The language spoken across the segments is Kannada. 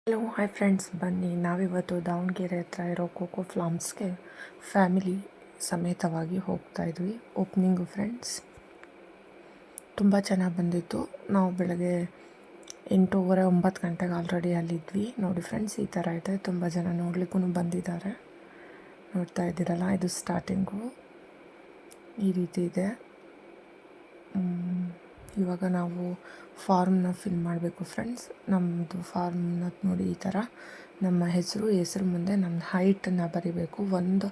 ಹಲೋ ಹಾಯ್ ಫ್ರೆಂಡ್ಸ್, ಬನ್ನಿ ನಾವಿವತ್ತು ದಾವಣಗೆರೆ ಹತ್ರ ಇರೋ ಕೋಕೋ ಫ್ಲಾಮ್ಸ್ಗೆ ಫ್ಯಾಮಿಲಿ ಸಮೇತವಾಗಿ ಹೋಗ್ತಾ ಇದ್ವಿ. ಓಪನಿಂಗು ಫ್ರೆಂಡ್ಸ್ ತುಂಬ ಚೆನ್ನಾಗಿ ಬಂದಿತ್ತು. ನಾವು ಬೆಳಗ್ಗೆ 8:30 9 ಗಂಟೆಗೆ ಆಲ್ರೆಡಿ ಅಲ್ಲಿದ್ವಿ. ನೋಡಿ ಫ್ರೆಂಡ್ಸ್, ಈ ಥರ ಇದೆ. ತುಂಬ ಜನ ನೋಡ್ಲಿಕ್ಕೂ ಬಂದಿದ್ದಾರೆ. ನೋಡ್ತಾ ಇದ್ದೀರಲ್ಲ, ಇದು ಸ್ಟಾರ್ಟಿಂಗು ಈ ರೀತಿ ಇದೆ. ಇವಾಗ ನಾವು ಫಾರ್ಮ್ನ ಫಿಲ್ ಮಾಡಬೇಕು ಫ್ರೆಂಡ್ಸ್. ನಮ್ಮದು ಫಾರ್ಮ್ನ ನೋಡಿ, ಈ ಥರ ನಮ್ಮ ಹೆಸರು ಮುಂದೆ ನಮ್ಮ ಹೈಟನ್ನು ಬರಿಬೇಕು. ಒಂದು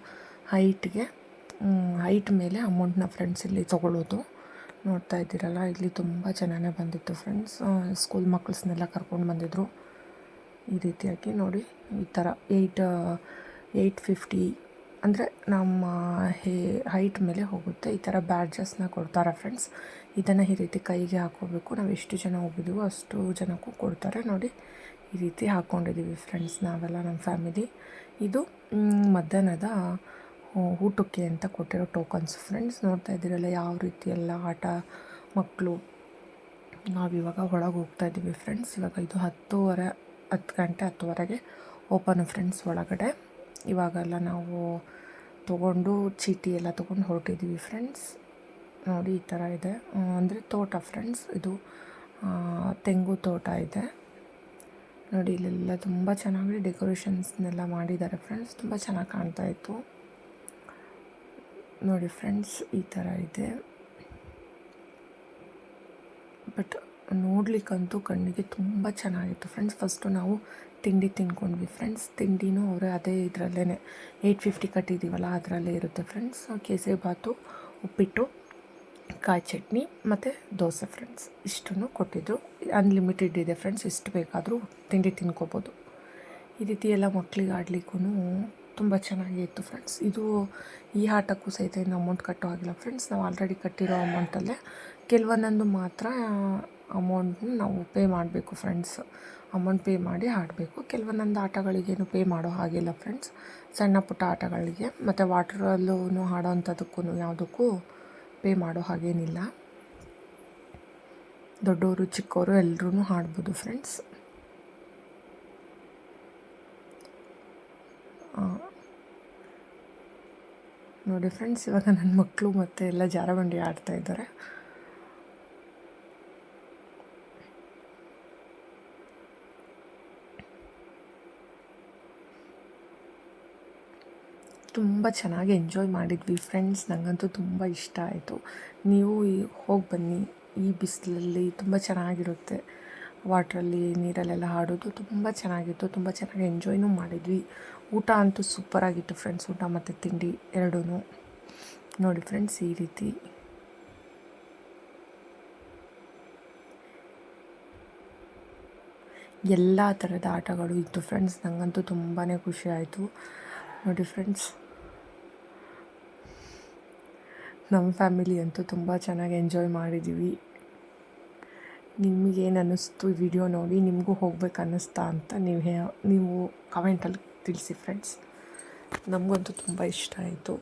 ಹೈಟ್ ಮೇಲೆ ಅಮೌಂಟ್ನ ಫ್ರೆಂಡ್ಸ್ ಇಲ್ಲಿ ತೊಗೊಳ್ಳೋದು. ನೋಡ್ತಾ ಇದ್ದೀರಲ್ಲ, ಇಲ್ಲಿ ತುಂಬ ಚೆನ್ನಾಗೇ ಬಂದಿತ್ತು ಫ್ರೆಂಡ್ಸ್. ಸ್ಕೂಲ್ ಮಕ್ಕಳನ್ನೆಲ್ಲ ಕರ್ಕೊಂಡು ಬಂದಿದ್ದರು. ಈ ರೀತಿಯಾಗಿ ನೋಡಿ, ಈ ಥರ 850 ಅಂದರೆ ನಮ್ಮ ಹೈಟ್ ಮೇಲೆ ಹೋಗುತ್ತೆ. ಈ ಥರ ಬ್ಯಾಡ್ಜಸ್ನ ಕೊಡ್ತಾರೆ ಫ್ರೆಂಡ್ಸ್. ಇದನ್ನು ಈ ರೀತಿ ಕೈಗೆ ಹಾಕ್ಕೋಬೇಕು. ನಾವು ಎಷ್ಟು ಜನ ಹೋಗಿದ್ದೀವೋ ಅಷ್ಟು ಜನಕ್ಕೂ ಕೊಡ್ತಾರೆ. ನೋಡಿ, ಈ ರೀತಿ ಹಾಕ್ಕೊಂಡಿದ್ದೀವಿ ಫ್ರೆಂಡ್ಸ್ ನಾವೆಲ್ಲ, ನಮ್ಮ ಫ್ಯಾಮಿಲಿ. ಇದು ಮಧ್ಯಾಹ್ನದ ಊಟಕ್ಕೆ ಅಂತ ಕೊಟ್ಟಿರೋ ಟೋಕನ್ಸ್ ಫ್ರೆಂಡ್ಸ್. ನೋಡ್ತಾ ಇದ್ದೀರಲ್ಲ, ಯಾವ ರೀತಿ ಎಲ್ಲ ಆಟ ಮಕ್ಕಳು. ನಾವಿವಾಗ ಒಳಗೆ ಹೋಗ್ತಾ ಇದ್ದೀವಿ ಫ್ರೆಂಡ್ಸ್. ಇವಾಗ ಇದು 10 ಗಂಟೆ 10:30ಗೆ ಓಪನ್ ಫ್ರೆಂಡ್ಸ್ ಒಳಗಡೆ. ಇವಾಗೆಲ್ಲ ನಾವು ತೊಗೊಂಡು ಚೀಟಿ ಎಲ್ಲ ತೊಗೊಂಡು ಹೊರಟಿದ್ದೀವಿ ಫ್ರೆಂಡ್ಸ್. ನೋಡಿ, ಈ ಥರ ಇದೆ. ಅಂದರೆ ತೋಟ ಫ್ರೆಂಡ್ಸ್ ಇದು, ತೆಂಗು ತೋಟ ಇದೆ. ನೋಡಿ, ಇಲ್ಲೆಲ್ಲ ತುಂಬ ಚೆನ್ನಾಗಿ ಡೆಕೋರೇಷನ್ಸ್ನೆಲ್ಲ ಮಾಡಿದ್ದಾರೆ ಫ್ರೆಂಡ್ಸ್. ತುಂಬ ಚೆನ್ನಾಗಿ ಕಾಣ್ತಾ ಇತ್ತು. ನೋಡಿ ಫ್ರೆಂಡ್ಸ್, ಈ ಥರ ಇದೆ. ಬಟ್ ನೋಡಲಿಕ್ಕಂತೂ ಕಣ್ಣಿಗೆ ತುಂಬ ಚೆನ್ನಾಗಿತ್ತು ಫ್ರೆಂಡ್ಸ್. ಫಸ್ಟು ನಾವು ತಿಂಡಿ ತಿಂದ್ಕೊಂಡ್ವಿ ಫ್ರೆಂಡ್ಸ್. ತಿಂಡಿನೂ ಅವರೇ ಅದೇ ಇದರಲ್ಲೇ 850 ಕಟ್ಟಿದ್ದೀವಲ್ಲ ಅದರಲ್ಲೇ ಇರುತ್ತೆ ಫ್ರೆಂಡ್ಸ್. ಕೇಸರಿ ಬಾತು, ಉಪ್ಪಿಟ್ಟು, ಕಾಯಿ ಚಟ್ನಿ ಮತ್ತು ದೋಸೆ ಫ್ರೆಂಡ್ಸ್. ಇಷ್ಟನ್ನು ಕೊಟ್ಟಿದ್ದು. ಅನ್ಲಿಮಿಟೆಡ್ ಇದೆ ಫ್ರೆಂಡ್ಸ್, ಎಷ್ಟು ಬೇಕಾದರೂ ತಿಂಡಿ ತಿನ್ಕೋಬೋದು. ಈ ರೀತಿ ಎಲ್ಲ ಮಕ್ಕಳಿಗೆ ಆಡಲಿಕ್ಕೂ ತುಂಬ ಚೆನ್ನಾಗಿತ್ತು ಫ್ರೆಂಡ್ಸ್. ಇದು ಈ ಆಟಕ್ಕೂ ಸಹಿತ ಏನು ಅಮೌಂಟ್ ಕಟ್ಟೋ ಆಗಿಲ್ಲ ಫ್ರೆಂಡ್ಸ್. ನಾವು ಆಲ್ರೆಡಿ ಕಟ್ಟಿರೋ ಅಮೌಂಟಲ್ಲೇ ಕೆಲವೊಂದೊಂದು ಮಾತ್ರ ಅಮೌಂಟ್ನ ನಾವು ಪೇ ಮಾಡಬೇಕು ಫ್ರೆಂಡ್ಸ್. ಅಮೌಂಟ್ ಪೇ ಮಾಡಿ ಆಡಬೇಕು. ಕೆಲವೊಂದೊಂದು ಆಟಗಳಿಗೇನು ಪೇ ಮಾಡೋ ಹಾಗಿಲ್ಲ ಫ್ರೆಂಡ್ಸ್. ಸಣ್ಣ ಪುಟ್ಟ ಆಟಗಳಿಗೆ ಮತ್ತು ವಾಟ್ರಲ್ಲೂ ಆಡೋವಂಥದ್ದಕ್ಕೂ ಯಾವುದಕ್ಕೂ ಪೇ ಮಾಡೋ ಹಾಗೇನಿಲ್ಲ. ದೊಡ್ಡವರು ಚಿಕ್ಕವರು ಎಲ್ಲರೂ ಆಡ್ಬೋದು ಫ್ರೆಂಡ್ಸ್. ನೋಡಿ ಫ್ರೆಂಡ್ಸ್, ಇವಾಗ ನನ್ನ ಮಕ್ಕಳು ಮತ್ತು ಎಲ್ಲ ಜಾರಬಂಡಿ ಆಡ್ತಾಯಿದ್ದಾರೆ. ತುಂಬ ಚೆನ್ನಾಗಿ ಎಂಜಾಯ್ ಮಾಡಿದ್ವಿ ಫ್ರೆಂಡ್ಸ್. ನನಗಂತೂ ತುಂಬ ಇಷ್ಟ ಆಯಿತು. ನೀವು ಹೋಗಿ ಬನ್ನಿ. ಈ ಬಿಸಿಲಲ್ಲಿ ತುಂಬ ಚೆನ್ನಾಗಿರುತ್ತೆ. ವಾಟ್ರಲ್ಲಿ ನೀರಲ್ಲೆಲ್ಲ ಆಡೋದು ತುಂಬ ಚೆನ್ನಾಗಿತ್ತು. ತುಂಬ ಚೆನ್ನಾಗಿ ಎಂಜಾಯ್ನೂ ಮಾಡಿದ್ವಿ. ಊಟ ಅಂತೂ ಸೂಪರಾಗಿತ್ತು ಫ್ರೆಂಡ್ಸ್. ಊಟ ಮತ್ತು ತಿಂಡಿ ಎರಡೂ ನೋಡಿ ಫ್ರೆಂಡ್ಸ್, ಈ ರೀತಿ ಎಲ್ಲ ಥರದ ಆಟಗಳು ಇತ್ತು ಫ್ರೆಂಡ್ಸ್. ನನಗಂತೂ ತುಂಬಾ ಖುಷಿ ಆಯಿತು. ನೋಡಿ ಫ್ರೆಂಡ್ಸ್, ನಮ್ಮ ಫ್ಯಾಮಿಲಿ ಅಂತೂ ತುಂಬ ಚೆನ್ನಾಗಿ ಎಂಜಾಯ್ ಮಾಡಿದ್ದೀವಿ. ನಿಮಗೇನು ಅನ್ನಿಸ್ತು ಈ ವಿಡಿಯೋ ನೋಡಿ? ನಿಮಗೂ ಹೋಗ್ಬೇಕು ಅನ್ನಿಸ್ತಾ ಅಂತ ನೀವು ಕಮೆಂಟಲ್ಲಿ ತಿಳಿಸಿ ಫ್ರೆಂಡ್ಸ್. ನಮಗಂತೂ ತುಂಬ ಇಷ್ಟ ಆಯಿತು.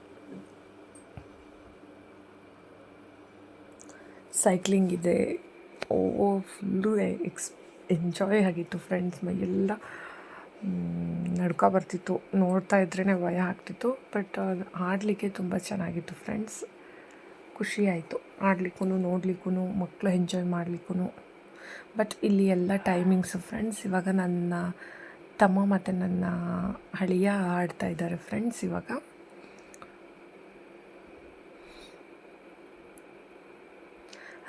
ಸೈಕ್ಲಿಂಗ್ ಇದೆ. ಫುಲ್ಲು ಎಂಜಾಯ್ ಆಗಿತ್ತು ಫ್ರೆಂಡ್ಸ್. ಮೈಯೆಲ್ಲ ನಡ್ಕೊ ಬರ್ತಿತ್ತು. ನೋಡ್ತಾ ಇದ್ರೇ ಭಯ ಆಗ್ತಿತ್ತು. ಬಟ್ ಆಡಲಿಕ್ಕೆ ತುಂಬ ಚೆನ್ನಾಗಿತ್ತು ಫ್ರೆಂಡ್ಸ್. ಖುಷಿ ಆಯಿತು ಆಡಲಿಕ್ಕೂ ನೋಡಲಿಕ್ಕೂ, ಮಕ್ಕಳು ಎಂಜಾಯ್ ಮಾಡಲಿಕ್ಕೂ. ಬಟ್ ಇಲ್ಲಿ ಎಲ್ಲ ಟೈಮಿಂಗ್ಸು ಫ್ರೆಂಡ್ಸ್. ಇವಾಗ ನನ್ನ ತಮ್ಮ ಮತ್ತು ನನ್ನ ಅಳಿಯ ಆಡ್ತಾಯಿದ್ದಾರೆ ಫ್ರೆಂಡ್ಸ್. ಇವಾಗ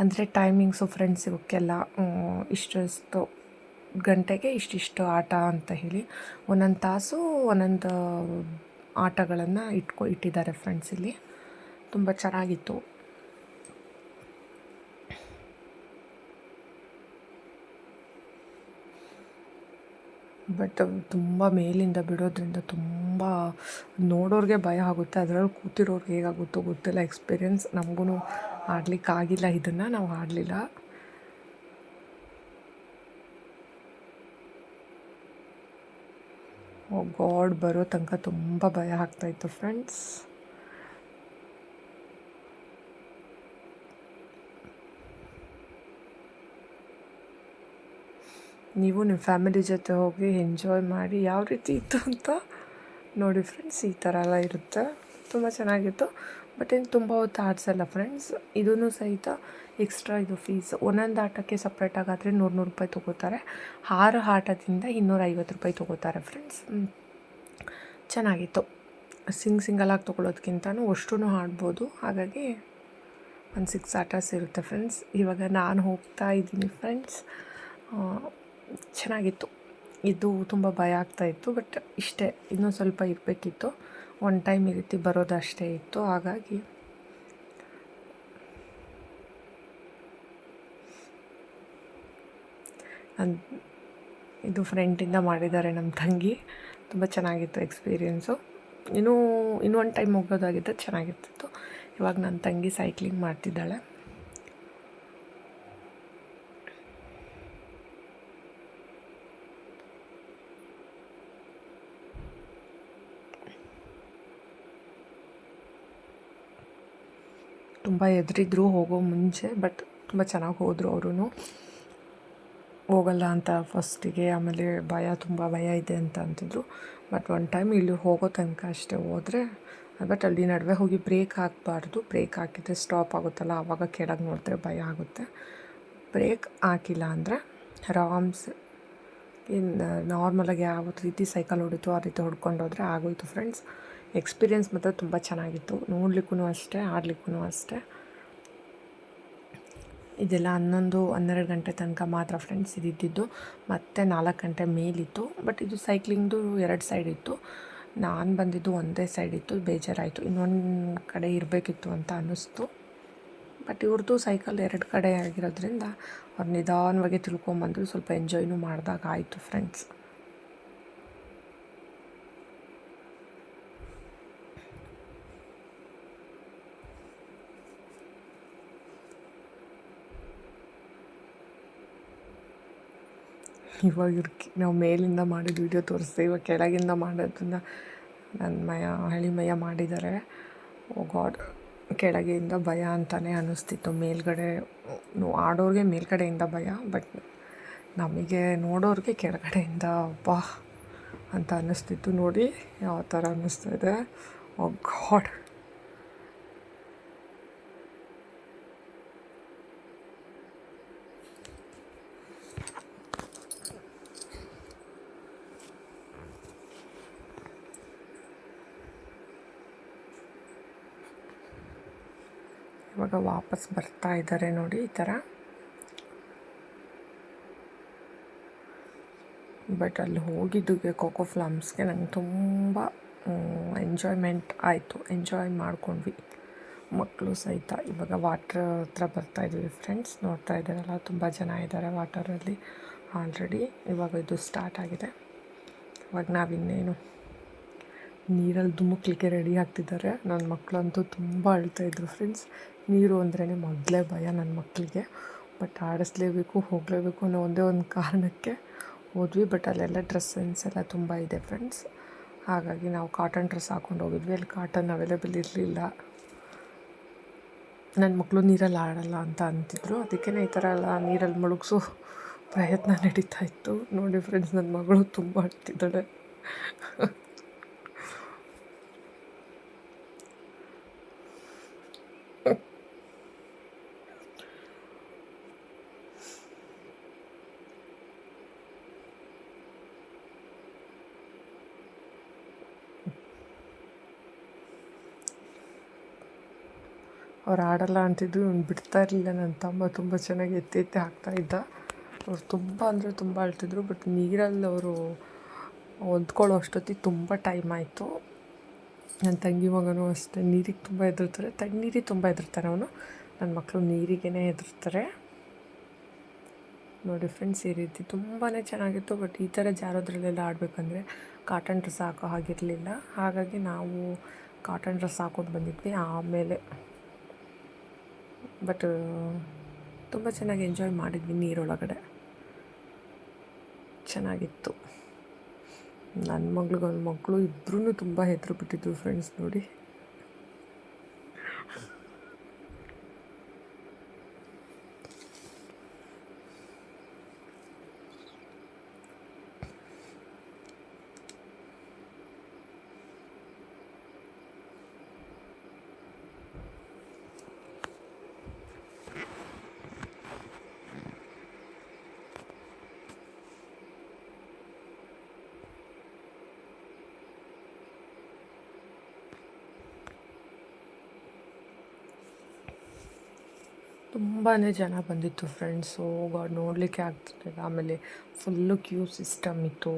ಅಂದರೆ ಟೈಮಿಂಗ್ಸು ಫ್ರೆಂಡ್ಸ್ ಇವಕ್ಕೆಲ್ಲ ಇಷ್ಟು ಗಂಟೆಗೆ ಇಷ್ಟಿಷ್ಟು ಆಟ ಅಂತ ಹೇಳಿ ಒಂದೊಂದು ತಾಸು ಒಂದೊಂದು ಆಟಗಳನ್ನು ಇಟ್ಟಿದ್ದಾರೆ ಫ್ರೆಂಡ್ಸ್. ಇಲ್ಲಿ ತುಂಬ ಚೆನ್ನಾಗಿತ್ತು. ಬಟ್ ತುಂಬ ಮೇಲಿಂದ ಬಿಡೋದ್ರಿಂದ ತುಂಬ ನೋಡೋರಿಗೆ ಭಯ ಆಗುತ್ತೆ. ಅದರಲ್ಲಿ ಕೂತಿರೋರ್ಗೆ ಹೇಗಾಗುತ್ತೋ ಗೊತ್ತಿಲ್ಲ. ಎಕ್ಸ್ಪೀರಿಯೆನ್ಸ್ ನಮಗೂ ಆಡಲಿಕ್ಕಾಗಿಲ್ಲ. ಇದನ್ನು ನಾವು ಆಡಲಿಲ್ಲ. ಗಾಡ್, ಬರೋ ತನಕ ತುಂಬ ಭಯ ಆಗ್ತಾಯಿತ್ತು ಫ್ರೆಂಡ್ಸ್. ನೀವು ನಿಮ್ಮ ಫ್ಯಾಮಿಲಿ ಜೊತೆ ಹೋಗಿ ಎಂಜಾಯ್ ಮಾಡಿ ಯಾವ ರೀತಿ ಇತ್ತು ಅಂತ ನೋಡಿ ಫ್ರೆಂಡ್ಸ್. ಈ ಥರ ಎಲ್ಲ ಇರುತ್ತೆ, ತುಂಬ ಚೆನ್ನಾಗಿತ್ತು. ಬಟ್ ಏನು ತುಂಬ ಹೊತ್ತು ಆಡಿಸಲ್ಲ ಫ್ರೆಂಡ್ಸ್. ಇದೂ ಸಹಿತ ಎಕ್ಸ್ಟ್ರಾ ಇದು ಫೀಸ್. ಒಂದೊಂದು ಆಟಕ್ಕೆ ಸಪ್ರೇಟಾಗಾದರೆ 100 ರೂಪಾಯಿ ತೊಗೋತಾರೆ. 6 ಆಟದಿಂದ 250 ರೂಪಾಯಿ ತೊಗೋತಾರೆ ಫ್ರೆಂಡ್ಸ್. ಚೆನ್ನಾಗಿತ್ತು. ಸಿಂಗಲಾಗಿ ತೊಗೊಳೋದ್ಕಿಂತನೂ ಅಷ್ಟೂ ಆಡ್ಬೋದು. ಹಾಗಾಗಿ ಒಂದು 6 ಆಟಸ್ ಇರುತ್ತೆ ಫ್ರೆಂಡ್ಸ್. ಇವಾಗ ನಾನು ಹೋಗ್ತಾ ಇದ್ದೀನಿ ಫ್ರೆಂಡ್ಸ್. ಚೆನ್ನಾಗಿತ್ತು. ಇದು ತುಂಬ ಭಯ ಆಗ್ತಾಯಿತ್ತು, ಬಟ್ ಇಷ್ಟೇ, ಇನ್ನೂ ಸ್ವಲ್ಪ ಇರಬೇಕಿತ್ತು. ಒನ್ ಟೈಮ್ ಈ ರೀತಿ ಬರೋದಷ್ಟೇ ಇತ್ತು. ಹಾಗಾಗಿ ಇದು ಫ್ರೆಂಟಿಂದ ಮಾಡಿದ್ದಾರೆ ನಮ್ಮ ತಂಗಿ. ತುಂಬ ಚೆನ್ನಾಗಿತ್ತು ಎಕ್ಸ್ಪೀರಿಯೆನ್ಸು. ಇನ್ನೂ ಒಂದು ಟೈಮ್ ಹೋಗೋದಾಗಿದ್ದರೆ ಚೆನ್ನಾಗಿರ್ತಿತ್ತು. ಇವಾಗ ನನ್ನ ತಂಗಿ ಸೈಕ್ಲಿಂಗ್ ಮಾಡ್ತಿದ್ದಾಳೆ. ತುಂಬ ಹೆದರಿದ್ರು ಹೋಗೋ ಮುಂಚೆ, ಬಟ್ ತುಂಬ ಚೆನ್ನಾಗಿ ಹೋದರು ಅವರು. ಹೋಗಲ್ಲ ಅಂತ ಫಸ್ಟಿಗೆ, ಆಮೇಲೆ ತುಂಬ ಭಯ ಇದೆ ಅಂತ ಅಂತಿದ್ರು. ಬಟ್ ಒನ್ ಟೈಮ್ ಇಲ್ಲಿ ಹೋಗೋ ತನಕ ಅಷ್ಟೇ ಹೋದರೆ, ಬಟ್ ಅಲ್ಲಿ ನಡುವೆ ಹೋಗಿ ಬ್ರೇಕ್ ಹಾಕಬಾರ್ದು. ಬ್ರೇಕ್ ಹಾಕಿದರೆ ಸ್ಟಾಪ್ ಆಗುತ್ತಲ್ಲ, ಆವಾಗ ಕೆಳಗೆ ನೋಡಿದ್ರೆ ಭಯ ಆಗುತ್ತೆ. ಬ್ರೇಕ್ ಹಾಕಿಲ್ಲ ಅಂದರೆ ಆರಾಮ್ಸೆ ಇನ್ನು ನಾರ್ಮಲಾಗಿ ಯಾವ ರೀತಿ ಸೈಕಲ್ ಹೊಡಿತು ಆ ರೀತಿ ಹೊಡ್ಕೊಂಡು ಹೋದರೆ ಆಗೋಯ್ತು ಫ್ರೆಂಡ್ಸ್. ಎಕ್ಸ್ಪೀರಿಯೆನ್ಸ್ ಮಾತ್ರ ತುಂಬ ಚೆನ್ನಾಗಿತ್ತು. ನೋಡಲಿಕ್ಕೂ ಅಷ್ಟೇ, ಆಡಲಿಕ್ಕೂ ಅಷ್ಟೇ. ಇದೆಲ್ಲ 11-12 ಗಂಟೆ ತನಕ ಮಾತ್ರ ಫ್ರೆಂಡ್ಸ್ ಇದ್ದಿದ್ದು. ಮತ್ತು 4 ಗಂಟೆ ಮೇಲಿತ್ತು. ಬಟ್ ಇದು ಸೈಕ್ಲಿಂಗ್ದು 2 ಸೈಡ್ ಇತ್ತು. ನಾನು ಬಂದಿದ್ದು ಒಂದೇ ಸೈಡ್ ಇತ್ತು. ಬೇಜಾರಾಯಿತು, ಇನ್ನೊಂದು ಕಡೆ ಇರಬೇಕಿತ್ತು ಅಂತ ಅನ್ನಿಸ್ತು. ಬಟ್ ಇವ್ರದ್ದು ಸೈಕಲ್ 2 ಕಡೆ ಆಗಿರೋದ್ರಿಂದ ಅವ್ರು ನಿಧಾನವಾಗಿ ತಿಳ್ಕೊಂಬಂದು ಸ್ವಲ್ಪ ಎಂಜಾಯ್ನೂ ಮಾಡಿದಾಗ ಆಯಿತು ಫ್ರೆಂಡ್ಸ್. ಇವಾಗ ನಾವು ಮೇಲಿಂದ ಮಾಡಿದ ವೀಡಿಯೋ ತೋರಿಸ್ದೆ. ಇವಾಗ ಕೆಳಗಿಂದ ಮಾಡೋದನ್ನು ನನ್ನ ಹಳಿಮಯ್ಯ ಮಾಡಿದ್ದಾರೆ. ಓ ಗಾಡ್, ಕೆಳಗೆಯಿಂದ ಭಯ ಅಂತಲೇ ಅನ್ನಿಸ್ತಿತ್ತು. ಮೇಲ್ಗಡೆ ಆಡೋರಿಗೆ ಮೇಲ್ಗಡೆಯಿಂದ ಭಯ, ಬಟ್ ನಮಗೆ ನೋಡೋರಿಗೆ ಕೆಳಗಡೆಯಿಂದ ಅಬ್ಬಾ ಅಂತ ಅನ್ನಿಸ್ತಿತ್ತು. ನೋಡಿ ಯಾವ ಥರ ಅನ್ನಿಸ್ತಾಯಿದೆ. ಓ ಗಾಡ್, ಇವಾಗ ವಾಪಸ್ ಬರ್ತಾ ಇದ್ದಾರೆ ನೋಡಿ ಈ ಥರ. ಬಟ್ ಅಲ್ಲಿ ಹೋಗಿದ್ದಕ್ಕೆ ಕೋಕೋ ಫ್ಲಮ್ಸ್ಗೆ ನಂಗೆ ತುಂಬ ಎಂಜಾಯ್ಮೆಂಟ್ ಆಯಿತು. ಎಂಜಾಯ್ ಮಾಡ್ಕೊಂಡ್ವಿ ಮಕ್ಕಳು ಸಹಿತ. ಇವಾಗ ವಾಟ್ರ್ ಹತ್ರ ಬರ್ತಾಯಿದ್ವಿ ಫ್ರೆಂಡ್ಸ್. ನೋಡ್ತಾ ಇದ್ದಾರಲ್ಲ, ತುಂಬ ಜನ ಇದ್ದಾರೆ ವಾಟರಲ್ಲಿ ಆಲ್ರೆಡಿ. ಇವಾಗ ಇದು ಸ್ಟಾರ್ಟ್ ಆಗಿದೆ. ಇವಾಗ ನಾವಿನ್ನೇನು ನೀರಲ್ಲಿ ಧುಮುಕ್ಲಿಕ್ಕೆ ರೆಡಿ ಆಗ್ತಿದ್ದಾರೆ. ನನ್ನ ಮಕ್ಕಳಂತೂ ತುಂಬ ಅಳ್ತಾಯಿದ್ರು ಫ್ರೆಂಡ್ಸ್. ನೀರು ಅಂದ್ರೇ ಮೊದಲೇ ಭಯ ನನ್ನ ಮಕ್ಕಳಿಗೆ. ಬಟ್ ಆಡಿಸ್ಲೇಬೇಕು, ಹೋಗಲೇಬೇಕು ಅನ್ನೋ ಒಂದೇ ಒಂದು ಕಾರಣಕ್ಕೆ ಹೋದ್ವಿ. ಬಟ್ ಅಲ್ಲೆಲ್ಲ ಡ್ರೆಸ್ ಸೆನ್ಸ್ ಎಲ್ಲ ತುಂಬ ಇದೆ ಫ್ರೆಂಡ್ಸ್. ಹಾಗಾಗಿ ನಾವು ಕಾಟನ್ ಡ್ರೆಸ್ ಹಾಕ್ಕೊಂಡು ಹೋಗಿದ್ವಿ. ಅಲ್ಲಿ ಕಾಟನ್ ಅವೈಲೇಬಲ್ ಇರಲಿಲ್ಲ. ನನ್ನ ಮಕ್ಕಳು ನೀರಲ್ಲಿ ಆಡಲ್ಲ ಅಂತ ಅಂತಿದ್ರು. ಅದಕ್ಕೆ ಈ ಥರ ಎಲ್ಲ ನೀರಲ್ಲಿ ಮುಳುಗಿಸೋ ಪ್ರಯತ್ನ ನಡೀತಾ ಇತ್ತು. ನೋಡಿ ಫ್ರೆಂಡ್ಸ್, ನನ್ನ ಮಗಳು ತುಂಬ ಆಡ್ತಿದ್ದಾಳೆ. ಅವ್ರು ಆಡಲ್ಲ ಅಂತಿದ್ದು ಬಿಡ್ತಾ ಇರಲಿಲ್ಲ. ನನ್ನ ತಮ್ಮ ತುಂಬ ಚೆನ್ನಾಗಿ ಎತ್ತಿ ಹಾಕ್ತಾಯಿದ್ದ. ಅವ್ರು ತುಂಬ ಅಂದರೆ ತುಂಬ ಅಳ್ತಿದ್ರು. ಬಟ್ ನೀರಲ್ಲಿ ಅವರು ಹೊಂದ್ಕೊಳ್ಳೋ ಅಷ್ಟೊತ್ತಿಗೆ ತುಂಬ ಟೈಮ್ ಆಯಿತು. ನನ್ನ ತಂಗಿ ಮಗನೂ ಅಷ್ಟೇ ನೀರಿಗೆ ತುಂಬ ಹೆದರ್ತಾರೆ. ತಣ್ಣೀರಿಗೆ ತುಂಬ ಹೆದರ್ತಾನೆ ಅವನು. ನನ್ನ ಮಕ್ಕಳು ನೀರಿಗೇ ಹೆದರ್ತಾರೆ. ನೋಡಿ ಫ್ರೆಂಡ್ಸ್, ಈ ರೀತಿ ತುಂಬಾ ಚೆನ್ನಾಗಿತ್ತು. ಬಟ್ ಈ ಥರ ಜಾರೋದ್ರಲ್ಲೆಲ್ಲ ಆಡಬೇಕಂದ್ರೆ ಕಾಟನ್ ಡ್ರೆಸ್ ಹಾಕೋ ಹಾಗಿರಲಿಲ್ಲ. ಹಾಗಾಗಿ ನಾವು ಕಾಟನ್ ಡ್ರೆಸ್ ಹಾಕೊಂಡು ಬಂದಿದ್ವಿ ಆಮೇಲೆ. ಬಟ್ ತುಂಬ ಚೆನ್ನಾಗಿ ಎಂಜಾಯ್ ಮಾಡಿದ್ವಿ ನೀರೊಳಗಡೆ. ಚೆನ್ನಾಗಿತ್ತು. ನನ್ನ ಮಕ್ಕಳು ಇಬ್ಬರೂ ತುಂಬ ಹೆದರು ಬಿಟ್ಟಿದ್ರು ಫ್ರೆಂಡ್ಸ್. ನೋಡಿ, ತುಂಬಾ ಜನ ಬಂದಿತ್ತು ಫ್ರೆಂಡ್ಸು, ನೋಡಲಿಕ್ಕೆ ಆಗ್ತಿರಲಿಲ್ಲ. ಆಮೇಲೆ ಫುಲ್ಲು ಕ್ಯೂ ಸಿಸ್ಟಮ್ ಇತ್ತು.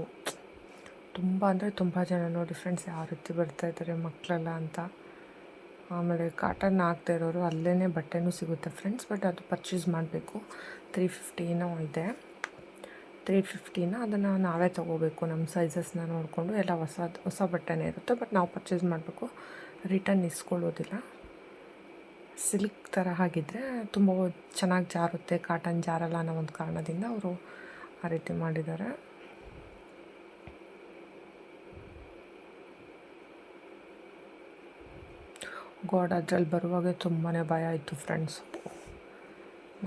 ತುಂಬ ಅಂದರೆ ತುಂಬ ಜನ ನೋಡಿ ಫ್ರೆಂಡ್ಸ್ ಯಾವ ರೀತಿ ಬರ್ತಾಯಿದ್ದಾರೆ ಮಕ್ಕಳೆಲ್ಲ ಅಂತ. ಆಮೇಲೆ ಕಾಟನ್ ಹಾಕ್ತಾ ಇರೋರು ಅಲ್ಲೇ ಬಟ್ಟೆನೂ ಸಿಗುತ್ತೆ ಫ್ರೆಂಡ್ಸ್, ಬಟ್ ಅದು ಪರ್ಚೇಸ್ ಮಾಡಬೇಕು. 350 ಇದೆ. 350 ಅದನ್ನು ನಾವೇ ತೊಗೋಬೇಕು. ನಮ್ಮ ಸೈಜಸ್ನ ನೋಡಿಕೊಂಡು ಎಲ್ಲ ಹೊಸ ಬಟ್ಟೆನೇ ಇರುತ್ತೆ, ಬಟ್ ನಾವು ಪರ್ಚೇಸ್ ಮಾಡಬೇಕು. ರಿಟರ್ನ್ ಇಸ್ಕೊಳ್ಳೋದಿಲ್ಲ. ಸಿಲ್ಕ್ ಥರ ಆಗಿದ್ದರೆ ತುಂಬ ಚೆನ್ನಾಗಿ ಜಾರುತ್ತೆ, ಕಾಟನ್ ಜಾರಲ್ಲ ಅನ್ನೋ ಒಂದು ಕಾರಣದಿಂದ ಅವರು ಆ ರೀತಿ ಮಾಡಿದ್ದಾರೆ. ಅದ್ರಲ್ಲಿ ಬರುವಾಗ ತುಂಬಾ ಭಯ ಇತ್ತು ಫ್ರೆಂಡ್ಸ್.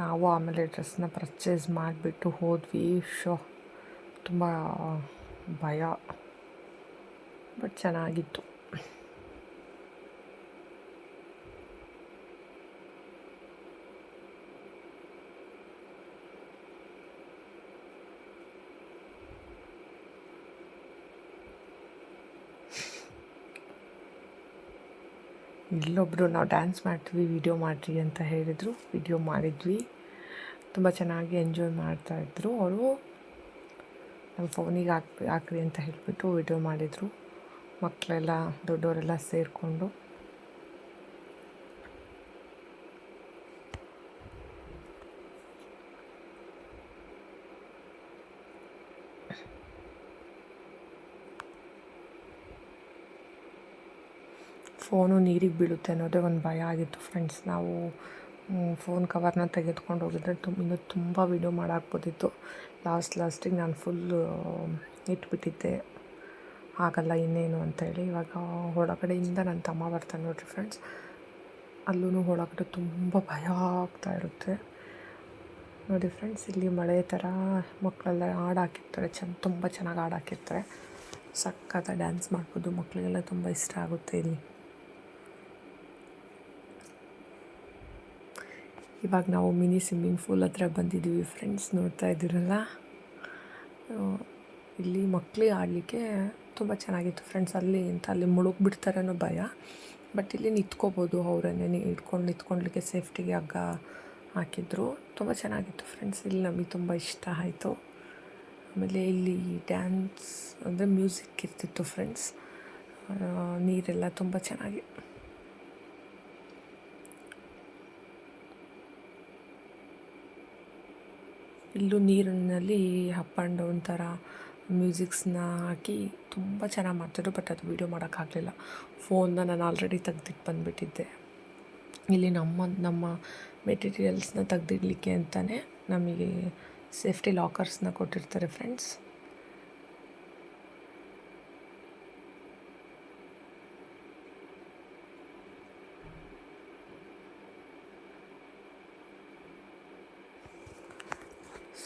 ನಾವು ಆಮೇಲೆ ಡ್ರೆಸ್ನ ಪರ್ಚೇಸ್ ಮಾಡಿಬಿಟ್ಟು ಹೋದ್ವಿ. ತುಂಬ ಭಯ, ಬಟ್ ಚೆನ್ನಾಗಿತ್ತು. ಇಲ್ಲೊಬ್ಬರು ನಾವು ಡ್ಯಾನ್ಸ್ ಮಾಡ್ತೀವಿ ವಿಡಿಯೋ ಮಾಡಿರಿ ಅಂತ ಹೇಳಿದರು. ವಿಡಿಯೋ ಮಾಡಿದ್ವಿ. ತುಂಬ ಚೆನ್ನಾಗಿ ಎಂಜಾಯ್ ಮಾಡ್ತಾಯಿದ್ರು ಅವರು. ನಮ್ಮ ಫೋನಿಗೆ ಹಾಕ್ರಿ ಅಂತ ಹೇಳಿಬಿಟ್ಟು ವಿಡಿಯೋ ಮಾಡಿದರು. ಮಕ್ಕಳೆಲ್ಲ ದೊಡ್ಡವರೆಲ್ಲ ಸೇರಿಕೊಂಡು. ಫೋನು ನೀರಿಗೆ ಬೀಳುತ್ತೆ ಅನ್ನೋದೇ ಒಂದು ಭಯ ಆಗಿತ್ತು ಫ್ರೆಂಡ್ಸ್. ನಾವು ಫೋನ್ ಕವರ್ನ ತೆಗೆದುಕೊಂಡು ಹೋಗಿದ್ರೆ ಇನ್ನೂ ತುಂಬ ವೀಡಿಯೋ ಮಾಡಾಕ್ಬೋದಿತ್ತು. ಲಾಸ್ಟಿಗೆ ನಾನು ಫುಲ್ಲು ಇಟ್ಬಿಟ್ಟಿದ್ದೆ, ಆಗಲ್ಲ ಇನ್ನೇನು ಅಂತೇಳಿ. ಇವಾಗ ಒಳಗಡೆಯಿಂದ ನನ್ನ ತಮ್ಮ ಬರ್ತಾನೆ ನೋಡಿರಿ ಫ್ರೆಂಡ್ಸ್. ಅಲ್ಲೂ ಒಳಗಡೆ ತುಂಬ ಭಯ ಆಗ್ತಾ ಇರುತ್ತೆ ನೋಡಿ ಫ್ರೆಂಡ್ಸ್. ಇಲ್ಲಿ ಮಳೆ ಥರ ಮಕ್ಕಳೆಲ್ಲ ಹಾಡು ಹಾಕಿರ್ತಾರೆ, ತುಂಬ ಚೆನ್ನಾಗಿ ಹಾಡು ಹಾಕಿರ್ತಾರೆ. ಸಖತ್ತ ಡ್ಯಾನ್ಸ್ ಮಾಡ್ಬೋದು, ಮಕ್ಕಳಿಗೆಲ್ಲ ತುಂಬ ಇಷ್ಟ ಆಗುತ್ತೆ. ಇಲ್ಲಿ ಇವಾಗ ನಾವು ಮಿನಿ ಸ್ವಿಮ್ಮಿಂಗ್ ಪೂಲ್ ಹತ್ರ ಬಂದಿದ್ದೀವಿ ಫ್ರೆಂಡ್ಸ್, ನೋಡ್ತಾ ಇದ್ದೀರಲ್ಲ. ಇಲ್ಲಿ ಮಕ್ಕಳಿಗೆ ಆಡಲಿಕ್ಕೆ ತುಂಬ ಚೆನ್ನಾಗಿತ್ತು ಫ್ರೆಂಡ್ಸ್. ಅಲ್ಲಿ ಮುಳುಗ್ಬಿಡ್ತಾರೆ ಅನ್ನೋ ಭಯ, ಬಟ್ ಇಲ್ಲಿ ನಿಂತ್ಕೋಬೋದು. ಅವರನ್ನೇ ನಿಂತ್ಕೊಳ್ಳಿಕ್ಕೆ ಸೇಫ್ಟಿಗೆ ಹಗ್ಗ ಹಾಕಿದ್ರು. ತುಂಬ ಚೆನ್ನಾಗಿತ್ತು ಫ್ರೆಂಡ್ಸ್. ಇಲ್ಲಿ ನಮಗೆ ತುಂಬ ಇಷ್ಟ ಆಯಿತು. ಆಮೇಲೆ ಇಲ್ಲಿ ಡ್ಯಾನ್ಸ್ ಅಂದರೆ ಮ್ಯೂಸಿಕ್ ಇರ್ತಿತ್ತು ಫ್ರೆಂಡ್ಸ್. ನೀರೆಲ್ಲ ತುಂಬ ಚೆನ್ನಾಗಿ. ಇಲ್ಲೂ ನೀರಿನಲ್ಲಿ ಅಪ್ ಆ್ಯಂಡ್ ಡೌನ್ ಥರ ಮ್ಯೂಸಿಕ್ಸ್ನ ಹಾಕಿ ತುಂಬ ಚೆನ್ನಾಗಿ ಮಾಡ್ತಿದ್ರು, ಬಟ್ ಅದು ವೀಡಿಯೋ ಮಾಡೋಕ್ಕಾಗಲಿಲ್ಲ. ಫೋನ್ನ ನಾನು ಆಲ್ರೆಡಿ ತೆಗ್ದಿಟ್ಟು ಬಂದುಬಿಟ್ಟಿದ್ದೆ. ಇಲ್ಲಿ ನಮ್ಮ ಮೆಟೀರಿಯಲ್ಸ್ನ ತೆಗ್ದಿಡ್ಲಿಕ್ಕೆ ಅಂತಲೇ ನಮಗೆ ಸೇಫ್ಟಿ ಲಾಕರ್ಸ್ನ ಕೊಟ್ಟಿರ್ತಾರೆ ಫ್ರೆಂಡ್ಸ್.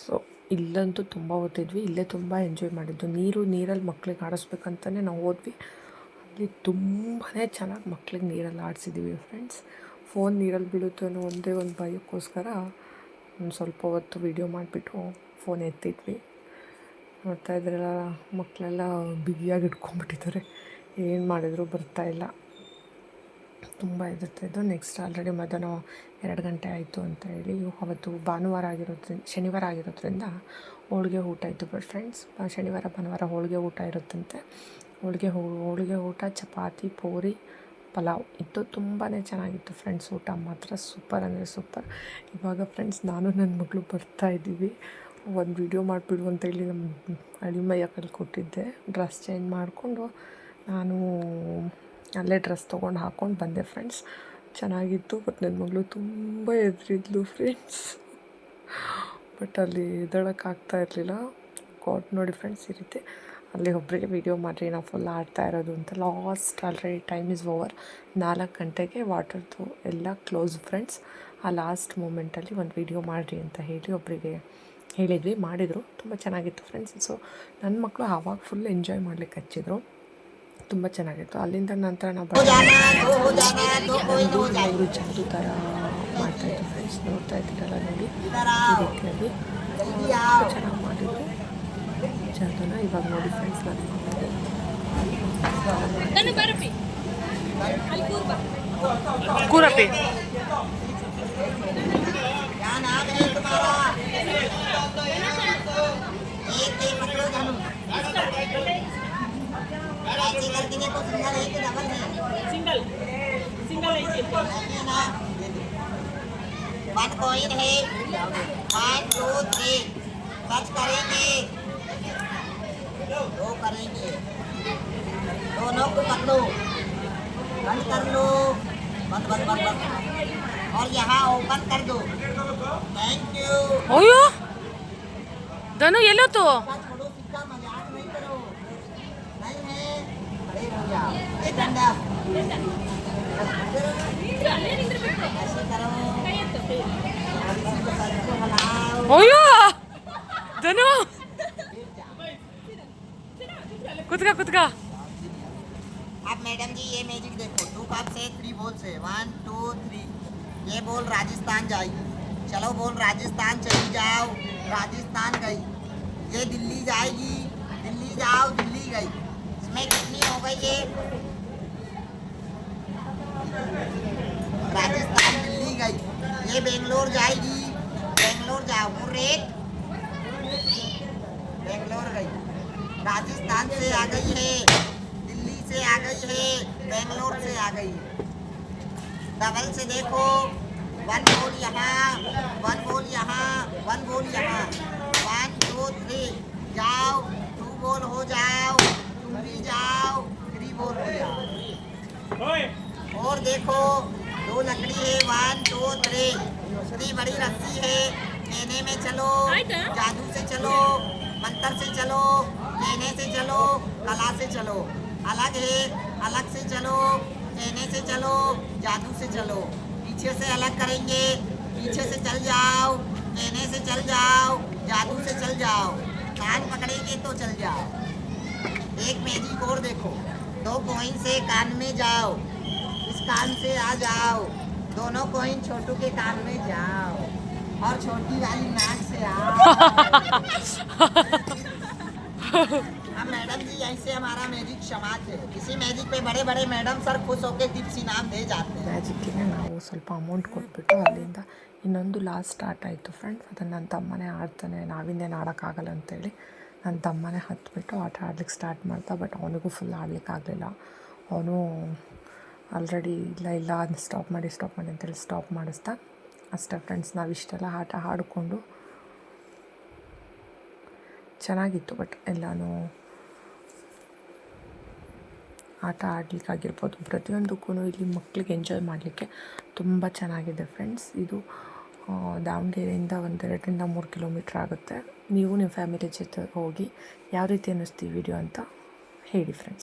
ಸೊ ಇಲ್ಲಂತೂ ತುಂಬ ಓದ್ತಿದ್ವಿ. ಇಲ್ಲೇ ತುಂಬ ಎಂಜಾಯ್ ಮಾಡಿದ್ದು. ನೀರಲ್ಲಿ ಮಕ್ಳಿಗೆ ಆಡಿಸ್ಬೇಕಂತಲೇ ನಾವು ಹೋದ್ವಿ. ಅಲ್ಲಿ ತುಂಬಾ ಚೆನ್ನಾಗಿ ಮಕ್ಳಿಗೆ ನೀರಲ್ಲಿ ಆಡಿಸಿದ್ದೀವಿ ಫ್ರೆಂಡ್ಸ್. ಫೋನ್ ನೀರಲ್ಲಿ ಬೀಳುತ್ತೆ ಅನ್ನೋ ಒಂದೇ ಒಂದು ಭಯಕ್ಕೋಸ್ಕರ ಒಂದು ಸ್ವಲ್ಪ ಹೊತ್ತು ವೀಡಿಯೋ ಮಾಡಿಬಿಟ್ಟು ಫೋನ್ ಎತ್ತಿದ್ವಿ. ನೋಡ್ತಾ ಇದ್ರೆಲ್ಲ ಮಕ್ಕಳೆಲ್ಲ ಬಿಗಿಯಾಗಿ ಇಟ್ಕೊಂಡ್ಬಿಟ್ಟಿದ್ದಾರೆ, ಏನು ಮಾಡಿದ್ರು ಬರ್ತಾಯಿಲ್ಲ. ತುಂಬ ಹೆದರ್ತಾಯಿದ್ದು. ನೆಕ್ಸ್ಟ್ ಆಲ್ರೆಡಿ ಮಧ್ಯಾಹ್ನ 2 ಗಂಟೆ ಆಯಿತು ಅಂತ ಹೇಳಿ, ಅವತ್ತು ಶನಿವಾರ ಆಗಿರೋದ್ರಿಂದ ಹೋಳಿಗೆ ಊಟ ಇತ್ತು. ಬಟ್ ಫ್ರೆಂಡ್ಸ್, ಶನಿವಾರ ಭಾನುವಾರ ಹೋಳಿಗೆ ಊಟ ಇರುತ್ತಂತೆ. ಹೋಳಿಗೆ ಊಟ, ಚಪಾತಿ, ಪೂರಿ, ಪಲಾವ್ ಇತ್ತು. ತುಂಬಾ ಚೆನ್ನಾಗಿತ್ತು ಫ್ರೆಂಡ್ಸ್. ಊಟ ಮಾತ್ರ ಸೂಪರ್ ಅಂದರೆ ಸೂಪರ್. ಇವಾಗ ಫ್ರೆಂಡ್ಸ್ ನಾನು ನನ್ನ ಮಗಳು ಬರ್ತಾಯಿದ್ದೀವಿ. ಒಂದು ವೀಡಿಯೋ ಮಾಡಿಬಿಡು ಅಂತೇಳಿ ನಮ್ಮ ಅಳಿಮಯ್ಯ ಕೊಟ್ಟಿದ್ದೆ. ಡ್ರೆಸ್ ಚೇಂಜ್ ಮಾಡಿಕೊಂಡು ನಾನು ಅಲ್ಲೇ ಡ್ರೆಸ್ ತೊಗೊಂಡು ಹಾಕ್ಕೊಂಡು ಬಂದೆ ಫ್ರೆಂಡ್ಸ್. ಚೆನ್ನಾಗಿತ್ತು. ಬಟ್ ನನ್ನ ಮಗಳು ತುಂಬ ಹೆದ್ರಿದ್ಲು ಫ್ರೆಂಡ್ಸ್. ಬಟ್ ಅಲ್ಲಿ ಎದ್ದೇಳೋಕ್ಕಾಗ್ತಾ ಇರಲಿಲ್ಲ. ನೋಡಿ ಫ್ರೆಂಡ್ಸ್, ಈ ರೀತಿ ಅಲ್ಲಿ ಒಬ್ಬರಿಗೆ ವೀಡಿಯೋ ಮಾಡಿರಿ ನಾವು ಫುಲ್ ಆಡ್ತಾ ಇರೋದು ಅಂತ. Last already time is over. 4 ಗಂಟೆಗೆ ವಾಟರ್ದು ಎಲ್ಲ ಕ್ಲೋಸ್ ಫ್ರೆಂಡ್ಸ್. ಆ ಲಾಸ್ಟ್ ಮೂಮೆಂಟಲ್ಲಿ ಒಂದು ವೀಡಿಯೋ ಮಾಡಿರಿ ಅಂತ ಹೇಳಿ ಒಬ್ಬರಿಗೆ ಹೇಳಿದ್ವಿ, ಮಾಡಿದರು. ತುಂಬ ಚೆನ್ನಾಗಿತ್ತು ಫ್ರೆಂಡ್ಸ್. ಸೊ ನನ್ನ ಮಕ್ಕಳು ಆವಾಗ ಫುಲ್ ಎಂಜಾಯ್ ಮಾಡ್ಲಿಕ್ಕೆ ಹಚ್ಚಿದ್ರು. ತುಂಬ ಚೆನ್ನಾಗಿತ್ತು. ಅಲ್ಲಿಂದ ನಂತರ ನಾವು ಅವರು ಜಾದು ಥರ ಮಾಡ್ತಾಯಿದ್ರು ಫ್ರೆಂಡ್ಸ್. ನೋಡ್ತಾ ಇದ್ದೀರಲ್ಲ ನೋಡಿ, ಈ ರೀತಿಯಾಗಿ ತುಂಬ ಚೆನ್ನಾಗಿ ಮಾಡಿದ್ರು ಜಾದೂನ. ಇವಾಗ ನೋಡಿ ಫ್ರೆಂಡ್ಸ್, ನಾನು ಕೂರಪ್ಪಿ क्या नाम है तुम्हारा? एक एक पकड़ो धनु। ऐसे करके देखो सिंगल है कि डबल है? सिंगल सिंगल है ये। नहीं है ना? वन कॉइन है। 1 2 3 टच करेंगे, दो करेंगे, दोनों को पकड़ो, बंद कर लो, बंद बंद बंद बंद, और यहाँ ओपन कर दो। Thank you. अಯ್ಯೋ ಧನು ಎಲ್ಲೋತು छोड़ो सिक्का, मजाक नहीं करो। नहीं है, खड़े हो जाओ। ये डंडा ऐसे करो, सर को हिलाओ। ಅಯ್ಯೋ ಧನು ಕುತ್ಕ ಕುತ್ಕ अब मैडम जी ये मैजिक देखो, 2 कप से 3 बॉल से 1 2 3। ये बॉल राजस्थान जाएगी, चलो बॉल राजस्थान चली जाओ, राजस्थान गई। ये दिल्ली जाएगी, दिल्ली जाओ, दिल्ली गई। इसमें कितनी हो गई ये? राजस्थान दिल्ली गई। ये बेंगलोर जाएगी, बेंगलोर जाओ, रेट बेंगलोर गई। राजस्थान से आ गई है, दिल्ली से आ गई है, बेंगलोर से आ गई है। डबल से देखो, 1 बॉल यहाँ, 1 बॉल यहाँ, 1 बॉल यहाँ, 1 2 3 जाओ, 2 बॉल हो जाओ, तुम भी जाओ, 3 बॉल हो जाओ। और देखो 2 लकड़ी है, 1 2 3, इतनी बड़ी रस्सी है। कहने में चलो, जादू से चलो, मंत्र से चलो, कहने से चलो, कला से चलो। अलग है, अलग से चलो, कहने से चलो, जादू से चलो। पीछे से अलग करेंगे, पीछे से चल जाओ, कहने से चल जाओ, जादू से चल जाओ। कान पकड़ेंगे तो चल जाओ। एक मैजिक और देखो, 2 कॉइन से कान में जाओ, इस कान से आ जाओ, दोनों कॉइन छोटू के कान में जाओ, और छोटी वाली नाक से आओ। अब मैडम जी ऐसे हमारा मैजिक समाज है। इसी मैजिक पे बड़े बड़े मैडम सर खुश होकर टिप्स इनाम दे जाते हैं। ಮ್ಯಾಜಿಕ್ಕಿಗೆ ನಾವು ಸ್ವಲ್ಪ ಅಮೌಂಟ್ ಕೊಟ್ಬಿಟ್ಟು ಅಲ್ಲಿಂದ ಇನ್ನೊಂದು ಲಾಸ್ಟ್ ಸ್ಟಾರ್ಟ್ ಆಯಿತು ಫ್ರೆಂಡ್ಸ್. ಅದನ್ನು ನನ್ನ ತಮ್ಮನೇ ಆಡ್ತಾನೆ, ನಾವಿಂದೇನು ಆಡೋಕ್ಕಾಗಲ್ಲ ಅಂತೇಳಿ ನನ್ನ ತಮ್ಮನೇ ಹತ್ಬಿಟ್ಟು ಆಟ ಆಡ್ಲಿಕ್ಕೆ ಸ್ಟಾರ್ಟ್ ಮಾಡ್ದ. ಬಟ್ ಅವನಿಗೂ ಫುಲ್ ಆಡಲಿಕ್ಕಾಗಲಿಲ್ಲ. ಅವನು ಆಲ್ರೆಡಿ ಇಲ್ಲ ಸ್ಟಾಪ್ ಮಾಡಿ ಅಂತೇಳಿ ಸ್ಟಾಪ್ ಮಾಡಿಸ್ದ. ಅಷ್ಟೇ ಫ್ರೆಂಡ್ಸ್, ನಾವಿಷ್ಟೆಲ್ಲ ಆಟ ಆಡಿಕೊಂಡು ಚೆನ್ನಾಗಿತ್ತು. ಬಟ್ ಎಲ್ಲನೂ ಆಟ ಆಡಲಿಕ್ಕಾಗಿರ್ಬೋದು, ಪ್ರತಿಯೊಂದಕ್ಕೂ ಇಲ್ಲಿ ಮಕ್ಕಳಿಗೆ ಎಂಜಾಯ್ ಮಾಡಲಿಕ್ಕೆ ತುಂಬ ಚೆನ್ನಾಗಿದೆ ಫ್ರೆಂಡ್ಸ್. ಇದು ದಾವಣಗೆರೆಯಿಂದ 2-3 ಕಿಲೋಮೀಟ್ರ್ ಆಗುತ್ತೆ. ನೀವು ನಿಮ್ಮ ಫ್ಯಾಮಿಲಿ ಜೊತೆ ಹೋಗಿ ಯಾವ ರೀತಿ ಅನ್ನಿಸ್ತೀವಿ ವಿಡಿಯೋ ಅಂತ ಹೇಳಿ ಫ್ರೆಂಡ್ಸ್.